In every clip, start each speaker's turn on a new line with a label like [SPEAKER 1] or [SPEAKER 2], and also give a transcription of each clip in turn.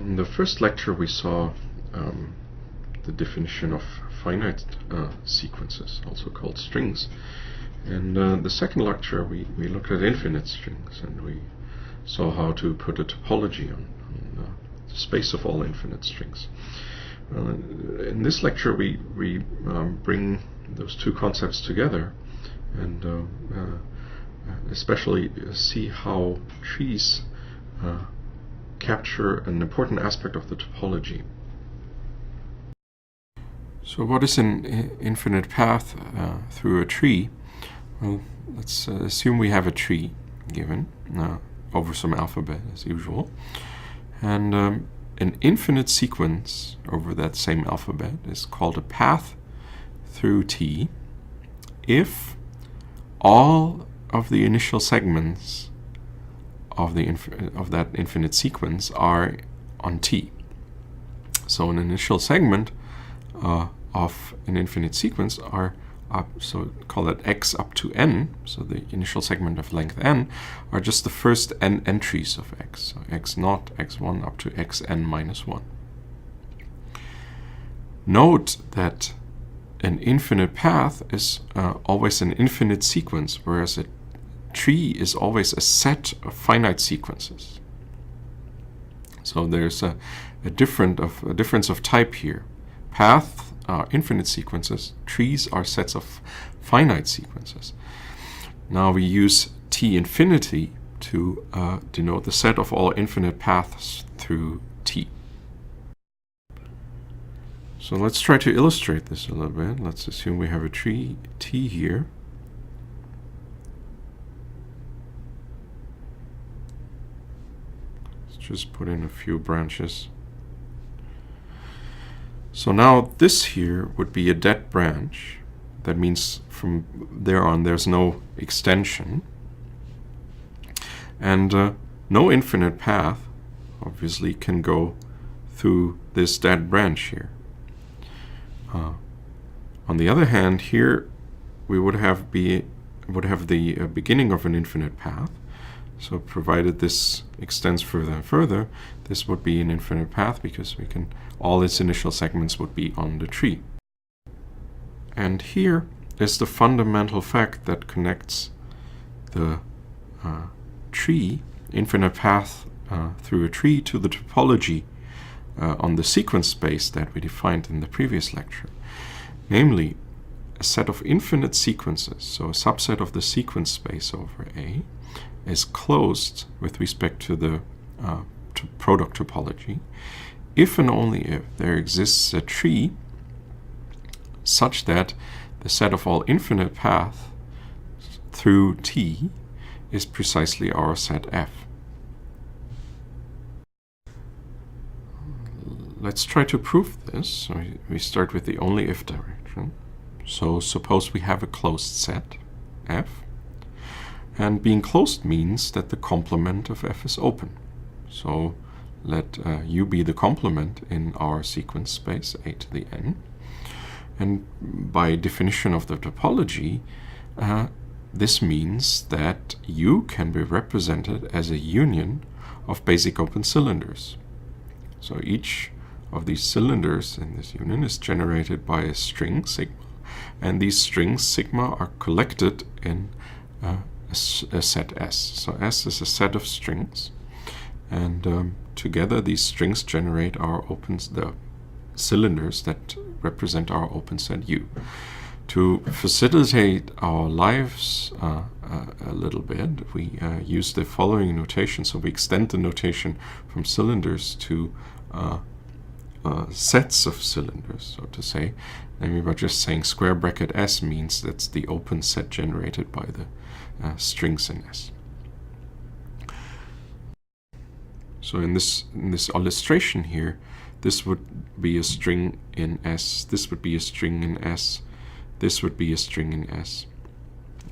[SPEAKER 1] In the first lecture we saw the definition of finite sequences, also called strings. And the second lecture we looked at infinite strings, and we saw how to put a topology on the space of all infinite strings. In this lecture we bring those two concepts together and especially see how trees capture an important aspect of the topology. So what is an infinite path through a tree? Well, let's assume we have a tree given over some alphabet as usual, and an infinite sequence over that same alphabet is called a path through T if all of the initial segments of that infinite sequence are on T. So an initial segment of an infinite sequence are up, so call it x up to n, so the initial segment of length n are just the first n entries of x, so x0, x1 up to xn minus 1. Note that an infinite path is always an infinite sequence, whereas a tree is always a set of finite sequences. So there's a difference of type here. Paths are infinite sequences, trees are sets of finite sequences. Now we use T infinity to denote the set of all infinite paths through T. So let's try to illustrate this a little bit. Let's assume we have a tree T here. Let's just put in a few branches. So now this here would be a dead branch. That means from there on there's no extension. And no infinite path obviously can go through this dead branch here. On the other hand, here we would have the beginning of an infinite path. So provided this extends further and further, this would be an infinite path because all its initial segments would be on the tree. And here is the fundamental fact that connects the tree, infinite path through a tree, to the topology on the sequence space that we defined in the previous lecture. Namely, a set of infinite sequences, so a subset of the sequence space over A, is closed with respect to the product topology if and only if there exists a tree such that the set of all infinite paths through T is precisely our set F. Let's try to prove this. So we start with the only if direction. So suppose we have a closed set F, and being closed means that the complement of F is open. So let U be the complement in our sequence space A to the n. And by definition of the topology, this means that U can be represented as a union of basic open cylinders. So each of these cylinders in this union is generated by a string sigma, and these strings sigma are collected in a set S. So S is a set of strings, and together these strings generate the cylinders that represent our open set U. To facilitate our lives a little bit, we use the following notation. So we extend the notation from cylinders to sets of cylinders, so to say. Namely, by just saying square bracket S means that's the open set generated by the strings in S. So in this illustration here, this would be a string in S, this would be a string in S, this would be a string in S.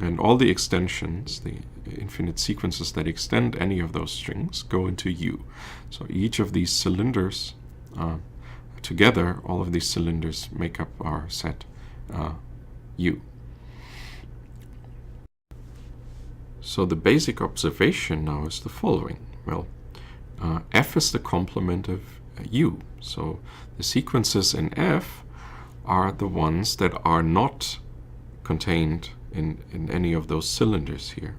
[SPEAKER 1] And all the extensions, the infinite sequences that extend any of those strings, go into U. So each of these cylinders together, all of these cylinders make up our set U. So the basic observation now is the following. Well, F is the complement of U. So the sequences in F are the ones that are not contained in any of those cylinders here.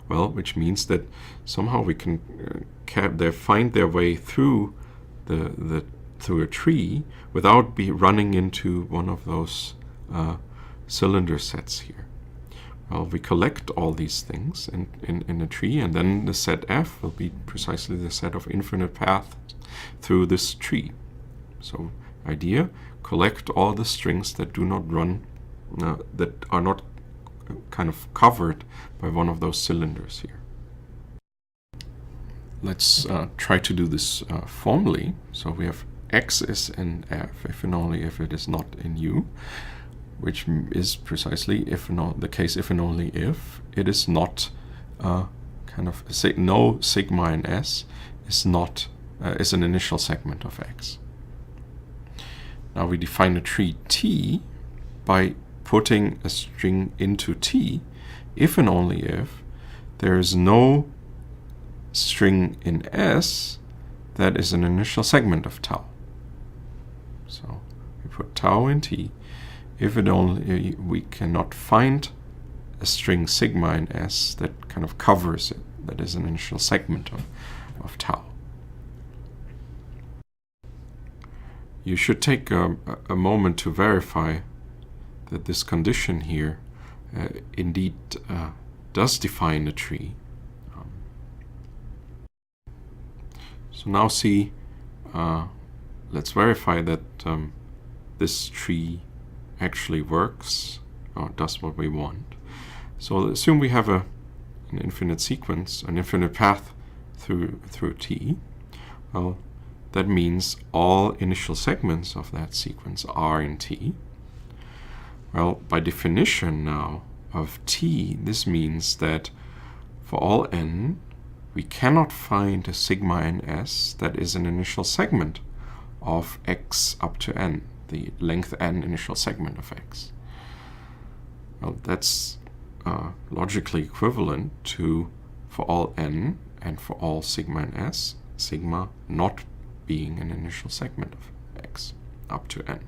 [SPEAKER 1] Well, which means that somehow we can find their way through through a tree without running into one of those cylinder sets here. Well, we collect all these things in a tree, and then the set F will be precisely the set of infinite paths through this tree. So, idea: collect all the strings that do not run, that are not kind of covered by one of those cylinders here. Let's try to do this formally. So we have X is in F if and only if it is not in U, which is precisely the case if and only if it is not no sigma in S is not is an initial segment of X. Now we define a tree T by putting a string into T if and only if there is no string in S that is an initial segment of tau. So we put tau in T if and only we cannot find a string sigma in S that kind of covers it, that is an initial segment of tau. You should take a moment to verify that this condition here indeed does define a tree. So now see, let's verify that this tree actually works or does what we want. So assume we have an infinite sequence, an infinite path through T. Well, that means all initial segments of that sequence are in T. Well, by definition now of T, this means that for all n, we cannot find a sigma in S that is an initial segment of X up to n, the length n initial segment of X. Well, that's logically equivalent to, for all n and for all sigma in S, sigma not being an initial segment of X up to n.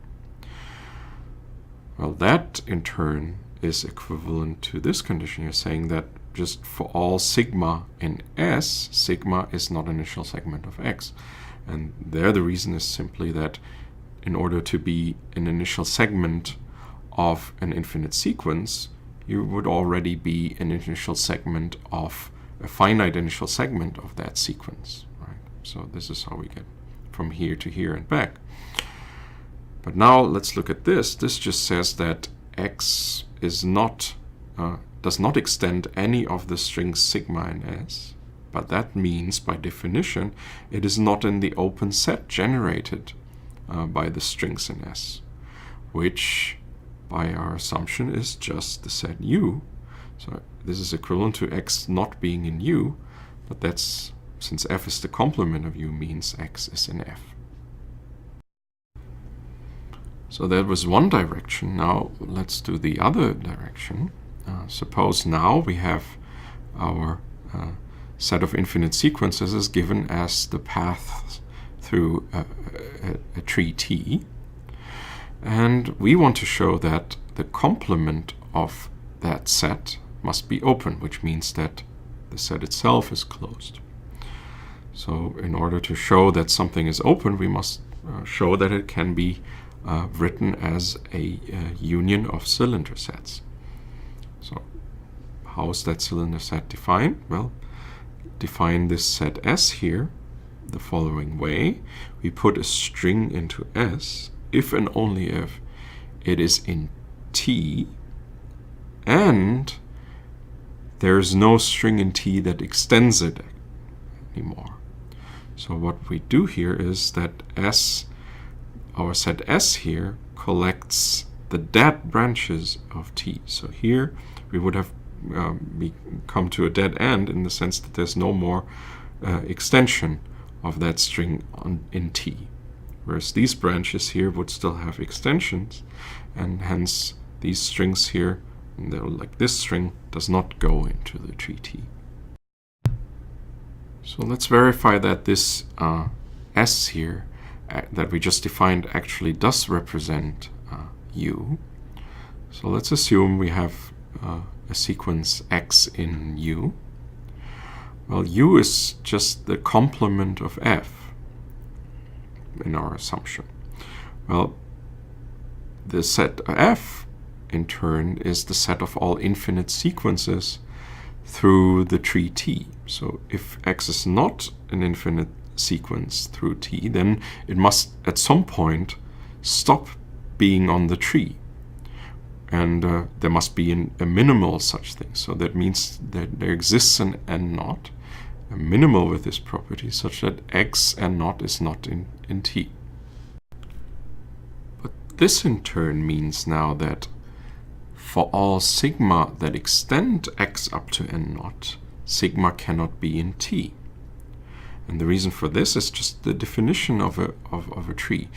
[SPEAKER 1] Well, that in turn is equivalent to this condition. You're saying that just for all sigma in S, sigma is not an initial segment of X. And there the reason is simply that in order to be an initial segment of an infinite sequence, you would already be an initial segment of a finite initial segment of that sequence, right? So this is how we get from here to here and back. But now let's look at this. This just says that X is not does not extend any of the strings sigma in S, but that means by definition it is not in the open set generated by the strings in S, which by our assumption is just the set U. So this is equivalent to X not being in U, but that's, since F is the complement of U, means X is in F. So that was one direction. Now let's do the other direction. Suppose now we have our set of infinite sequences is given as the path through a tree T, and we want to show that the complement of that set must be open, which means that the set itself is closed. So in order to show that something is open, we must show that it can be written as a union of cylinder sets. So how is that cylinder set defined? Well, define this set S here the following way. We put a string into S if and only if it is in T and there is no string in T that extends it anymore. So what we do here is that S, our set S here, collects the dead branches of T. So here we would have come to a dead end in the sense that there's no more extension of that string in T. Whereas these branches here would still have extensions, and hence these strings here, like this string, does not go into the tree T. So let's verify that this S here that we just defined actually does represent U. So let's assume we have a sequence X in U. Well, U is just the complement of F in our assumption. Well, the set F, in turn, is the set of all infinite sequences through the tree T. So if X is not an infinite sequence through T, then it must at some point stop being on the tree. And there must be a minimal such thing. So that means that there exists an N0, a minimal with this property, such that X N0 is not in T. But this in turn means now that for all sigma that extend X up to N0, sigma cannot be in T. And the reason for this is just the definition of a tree.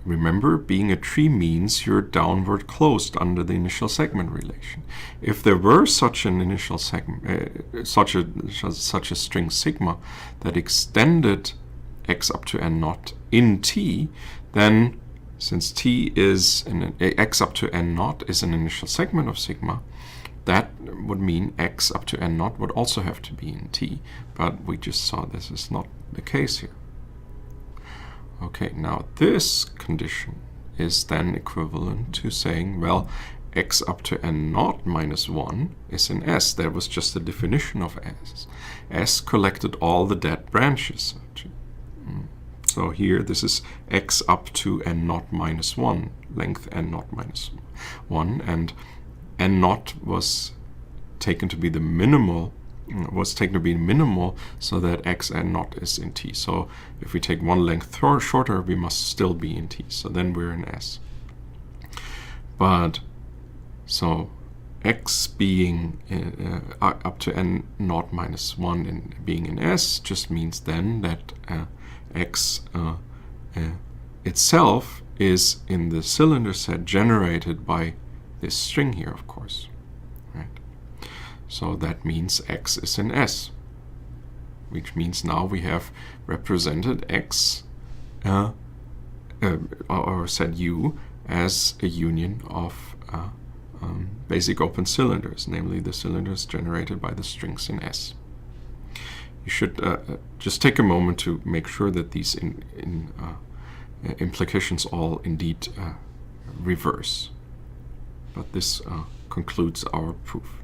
[SPEAKER 1] Remember, being a tree means you're downward closed under the initial segment relation. If there were such an initial segment, such a string sigma that extended X up to N0 in T, then since T is X up to N0 is an initial segment of sigma, that would mean X up to N0 would also have to be in T. But we just saw this is not the case here. Okay, now this condition is then equivalent to saying, well, X up to N0 minus 1 is in S. That was just the definition of S. S collected all the dead branches. So here, this is X up to N0 minus 1, length N0 minus 1, and N0 was taken to be the minimal, so that X N0 is in T. So if we take one length shorter, we must still be in T. So then we're in S. But so X being up to N0 minus 1 and being in S just means then that X itself is in the cylinder set generated by this string here, of course. Right? So that means X is in S, which means now we have represented X or set U as a union of basic open cylinders, namely the cylinders generated by the strings in S. You should just take a moment to make sure that these implications all indeed reverse. But this concludes our proof.